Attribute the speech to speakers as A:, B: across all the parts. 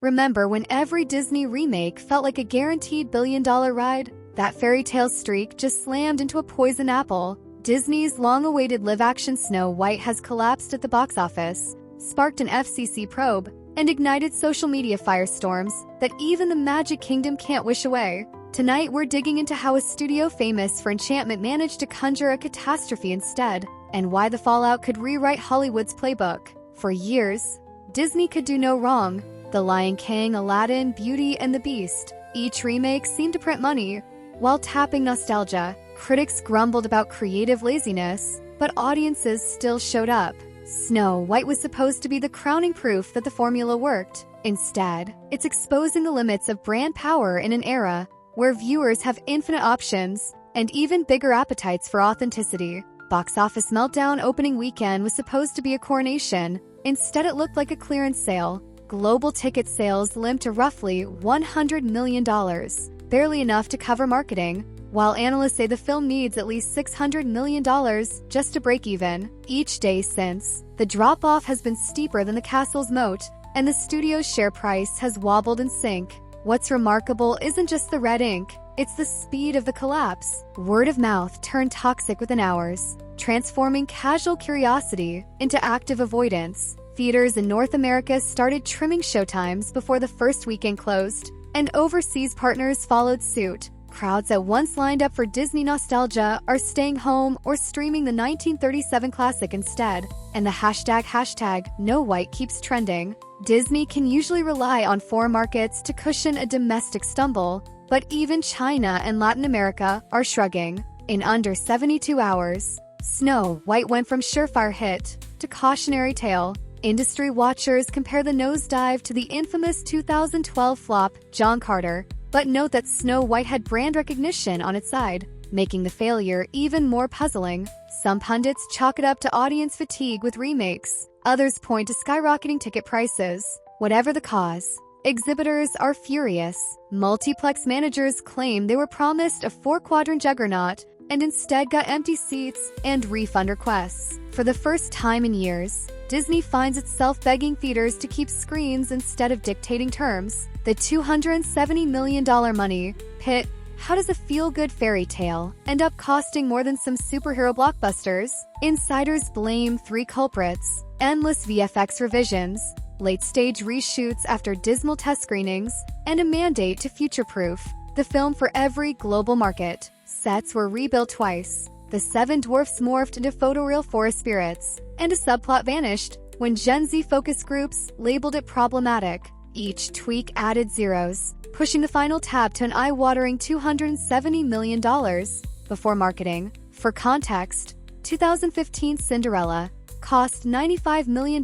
A: Remember when every Disney remake felt like a guaranteed billion-dollar ride? That fairy tale streak just slammed into a poison apple. Disney's long-awaited live-action Snow White has collapsed at the box office, sparked an FCC probe, and ignited social media firestorms that even the Magic Kingdom can't wish away. Tonight, we're digging into how a studio famous for enchantment managed to conjure a catastrophe instead, and why the fallout could rewrite Hollywood's playbook. For years, Disney could do no wrong. The Lion King, Aladdin, Beauty and the Beast. Each remake seemed to print money, while tapping nostalgia. Critics grumbled about creative laziness, but audiences still showed up. Snow White was supposed to be the crowning proof that the formula worked. Instead, it's exposing the limits of brand power in an era where viewers have infinite options and even bigger appetites for authenticity. Box office meltdown opening weekend was supposed to be a coronation. Instead, it looked like a clearance sale. Global ticket sales limped to roughly $100 million, barely enough to cover marketing, while analysts say the film needs at least $600 million just to break even. Each day since, the drop-off has been steeper than the castle's moat, and the studio's share price has wobbled in sync. What's remarkable isn't just the red ink, it's the speed of the collapse. Word of mouth turned toxic within hours, transforming casual curiosity into active avoidance. Theaters in North America started trimming showtimes before the first weekend closed, and overseas partners followed suit. Crowds that once lined up for Disney nostalgia are staying home or streaming the 1937 classic instead, and the hashtag No White keeps trending. Disney can usually rely on foreign markets to cushion a domestic stumble, but even China and Latin America are shrugging. In under 72 hours, Snow White went from surefire hit to cautionary tale. Industry watchers compare the nosedive to the infamous 2012 flop John Carter, but note that Snow White had brand recognition on its side, making the failure even more puzzling. Some pundits chalk it up to audience fatigue with remakes. Others point to skyrocketing ticket prices. Whatever the cause, exhibitors are furious. Multiplex managers claim they were promised a 4-quadrant juggernaut and instead got empty seats and refund requests. For the first time in years, Disney finds itself begging theaters to keep screens instead of dictating terms. The $270 million money pit. How does a feel-good fairy tale end up costing more than some superhero blockbusters? Insiders blame 3 culprits: endless VFX revisions, late-stage reshoots after dismal test screenings, and a mandate to future-proof the film for every global market. Sets were rebuilt twice. The 7 dwarfs morphed into photoreal forest spirits, and a subplot vanished when Gen Z focus groups labeled it problematic. Each tweak added zeros, pushing the final tab to an eye-watering $270 million before marketing. For context, 2015 Cinderella cost $95 million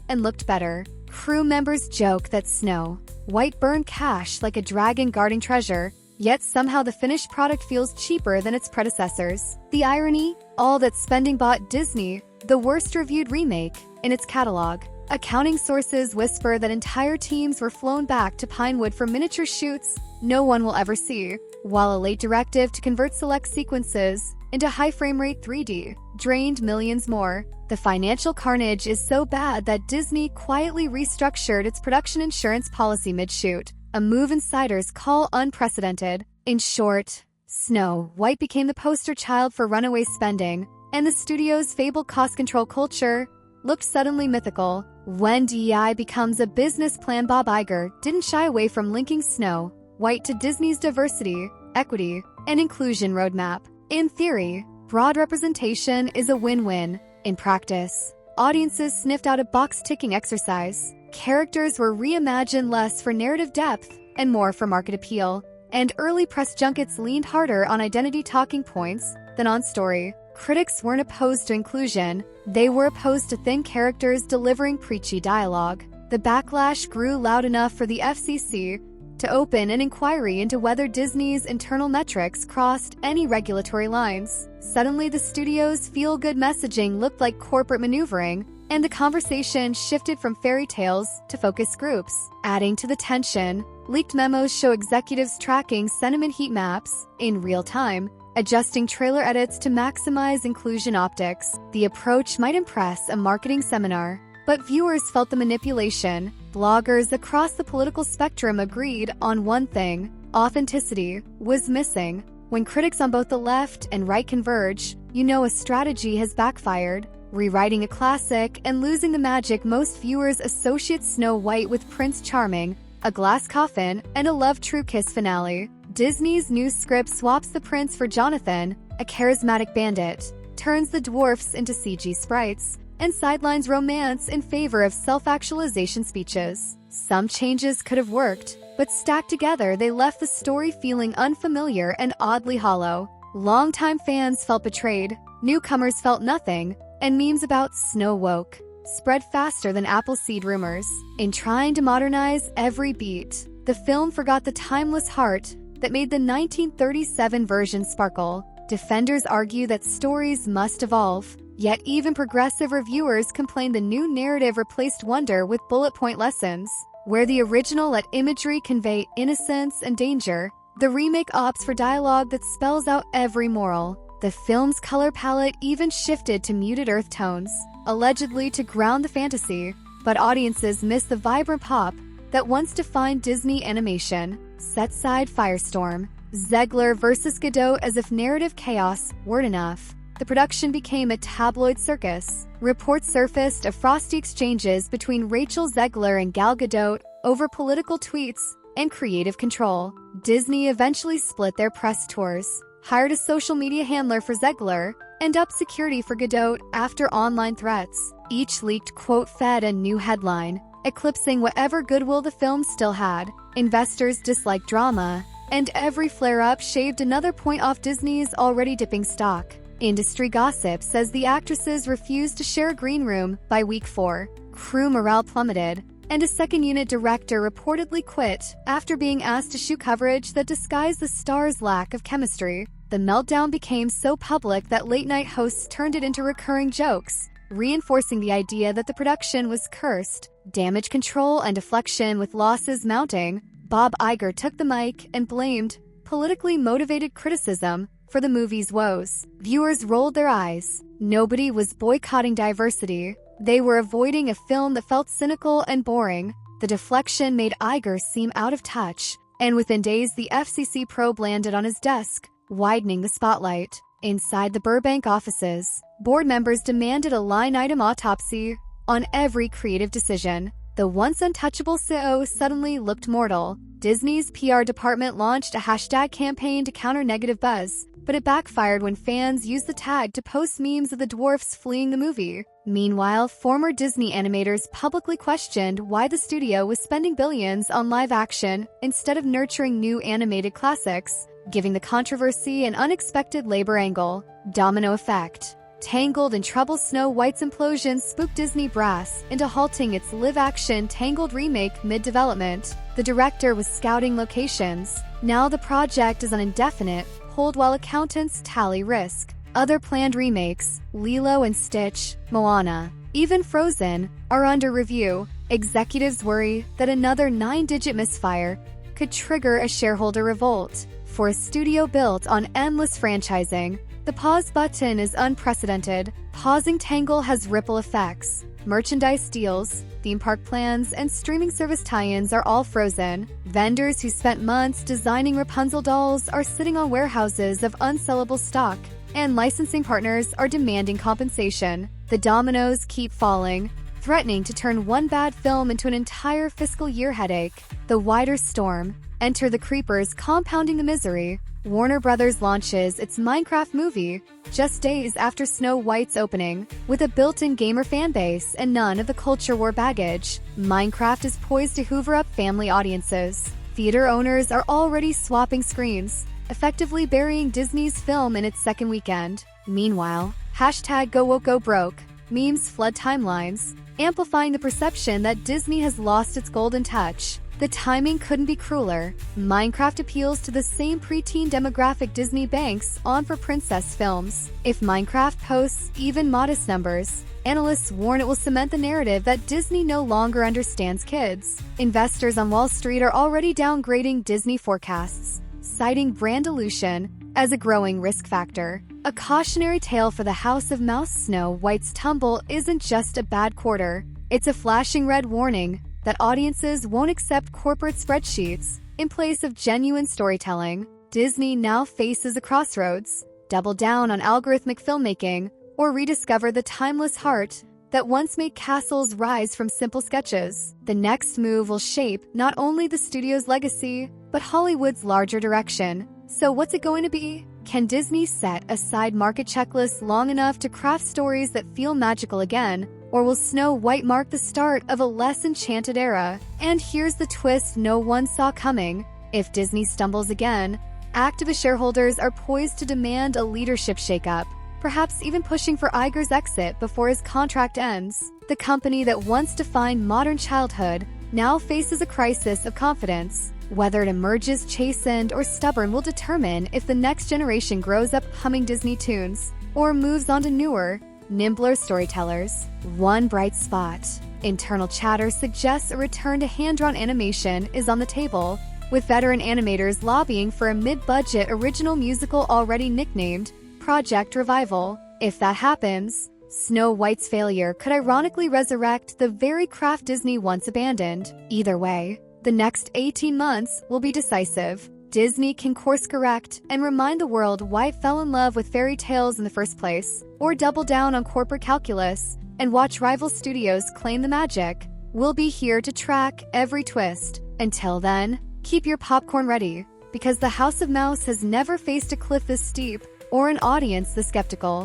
A: and looked better. Crew members joke that Snow White burned cash like a dragon guarding treasure, yet somehow the finished product feels cheaper than its predecessors. The irony? All that spending bought Disney the worst-reviewed remake in its catalog. Accounting sources whisper that entire teams were flown back to Pinewood for miniature shoots no one will ever see, while a late directive to convert select sequences into high-frame-rate 3D drained millions more. The financial carnage is so bad that Disney quietly restructured its production insurance policy mid-shoot, a move insiders call unprecedented. In short, Snow White became the poster child for runaway spending, and the studio's fabled cost control culture looked suddenly mythical. When DEI becomes a business plan, Bob Iger didn't shy away from linking Snow White to Disney's diversity, equity, and inclusion roadmap. In theory, broad representation is a win-win. In practice, audiences sniffed out a box-ticking exercise. Characters were reimagined less for narrative depth and more for market appeal, and early press junkets leaned harder on identity talking points than on story. Critics weren't opposed to inclusion, they were opposed to thin characters delivering preachy dialogue. The backlash grew loud enough for the FCC to open an inquiry into whether Disney's internal metrics crossed any regulatory lines. Suddenly, the studio's feel-good messaging looked like corporate maneuvering, and the conversation shifted from fairy tales to focus groups. Adding to the tension, leaked memos show executives tracking sentiment heat maps in real time, adjusting trailer edits to maximize inclusion optics. The approach might impress a marketing seminar, But viewers felt the manipulation. Bloggers across the political spectrum agreed on one thing: authenticity was missing. When critics on both the left and right converge, you know a strategy has backfired. Rewriting a classic and losing the magic most viewers associate Snow White with Prince Charming, a glass coffin, and a love true kiss finale. Disney's new script swaps the prince for Jonathan, a charismatic bandit, turns the dwarfs into CG sprites, and sidelines romance in favor of self-actualization speeches. Some changes could have worked, but stacked together they left the story feeling unfamiliar and oddly hollow. Longtime fans felt betrayed, newcomers felt nothing, and memes about Snow Woke spread faster than Appleseed rumors. In trying to modernize every beat, the film forgot the timeless heart that made the 1937 version sparkle. Defenders argue that stories must evolve, yet even progressive reviewers complain the new narrative replaced wonder with bullet point lessons. Where the original let imagery convey innocence and danger, the remake opts for dialogue that spells out every moral. The film's color palette even shifted to muted earth tones, allegedly to ground the fantasy, but audiences miss the vibrant pop that once defined Disney animation. Set side Firestorm, Zegler versus Godot. As if narrative chaos weren't enough, the production became a tabloid circus. Reports surfaced of frosty exchanges between Rachel Zegler and Gal Gadot over political tweets and creative control. Disney eventually split their press tours, hired a social media handler for Zegler, and upped security for Godot after online threats. Each leaked quote fed a new headline, eclipsing whatever goodwill the film still had. Investors disliked drama, and every flare-up shaved another point off Disney's already dipping stock. Industry gossip says the actresses refused to share a green room by week 4. Crew morale plummeted, and a second-unit director reportedly quit after being asked to shoot coverage that disguised the stars' lack of chemistry. The meltdown became so public that late-night hosts turned it into recurring jokes, reinforcing the idea that the production was cursed. Damage control and deflection with losses mounting, Bob Iger took the mic and blamed politically motivated criticism for the movie's woes. Viewers rolled their eyes. Nobody was boycotting diversity. They were avoiding a film that felt cynical and boring. The deflection made Iger seem out of touch, and within days the FCC probe landed on his desk, widening the spotlight. Inside the Burbank offices, board members demanded a line-item autopsy on every creative decision. The once untouchable CEO suddenly looked mortal. Disney's PR department launched a hashtag campaign to counter negative buzz, but it backfired when fans used the tag to post memes of the dwarfs fleeing the movie. Meanwhile, former Disney animators publicly questioned why the studio was spending billions on live action instead of nurturing new animated classics, giving the controversy an unexpected labor angle. Domino effect. Tangled and troubled Snow White's implosion spooked Disney brass into halting its live-action Tangled remake mid-development. The director was scouting locations. Now the project is on indefinite hold while accountants tally risk. Other planned remakes, Lilo and Stitch, Moana, even Frozen, are under review. Executives worry that another 9-digit misfire could trigger a shareholder revolt. For a studio built on endless franchising, the pause button is unprecedented. Pausing Tangle has ripple effects. Merchandise deals, theme park plans, and streaming service tie-ins are all frozen. Vendors who spent months designing Rapunzel dolls are sitting on warehouses of unsellable stock, and licensing partners are demanding compensation. The dominoes keep falling, threatening to turn one bad film into an entire fiscal year headache. The wider storm. Enter the creepers compounding the misery. Warner Brothers launches its Minecraft movie just days after Snow White's opening. With a built-in gamer fanbase and none of the culture war baggage, Minecraft is poised to hoover up family audiences. Theater owners are already swapping screens, effectively burying Disney's film in its second weekend. Meanwhile, hashtag #GoWokeGoBroke memes flood timelines, amplifying the perception that Disney has lost its golden touch. The timing couldn't be crueler. Minecraft appeals to the same preteen demographic Disney banks on for princess films. If Minecraft posts even modest numbers, analysts warn it will cement the narrative that Disney no longer understands kids. Investors on Wall Street are already downgrading Disney forecasts, citing brand dilution as a growing risk factor. A cautionary tale for the House of Mouse. Snow White's tumble isn't just a bad quarter. It's a flashing red warning that audiences won't accept corporate spreadsheets. In place of genuine storytelling, Disney now faces a crossroads: double down on algorithmic filmmaking or rediscover the timeless heart that once made castles rise from simple sketches. The next move will shape not only the studio's legacy, but Hollywood's larger direction. So what's it going to be? Can Disney set aside market checklists long enough to craft stories that feel magical again? Or will Snow White mark the start of a less enchanted era? And here's the twist no one saw coming. If Disney stumbles again, activist shareholders are poised to demand a leadership shakeup, perhaps even pushing for Iger's exit before his contract ends. The company that once defined modern childhood now faces a crisis of confidence. Whether it emerges chastened or stubborn will determine if the next generation grows up humming Disney tunes or moves on to newer, nimbler storytellers. One bright spot: internal chatter suggests a return to hand-drawn animation is on the table, with veteran animators lobbying for a mid-budget original musical already nicknamed Project Revival. If that happens, Snow White's failure could ironically resurrect the very craft Disney once abandoned. Either way, the next 18 months will be decisive. Disney can course-correct and remind the world why it fell in love with fairy tales in the first place, or double down on corporate calculus and watch rival studios claim the magic. We'll be here to track every twist. Until then, keep your popcorn ready, because the House of Mouse has never faced a cliff this steep or an audience this skeptical.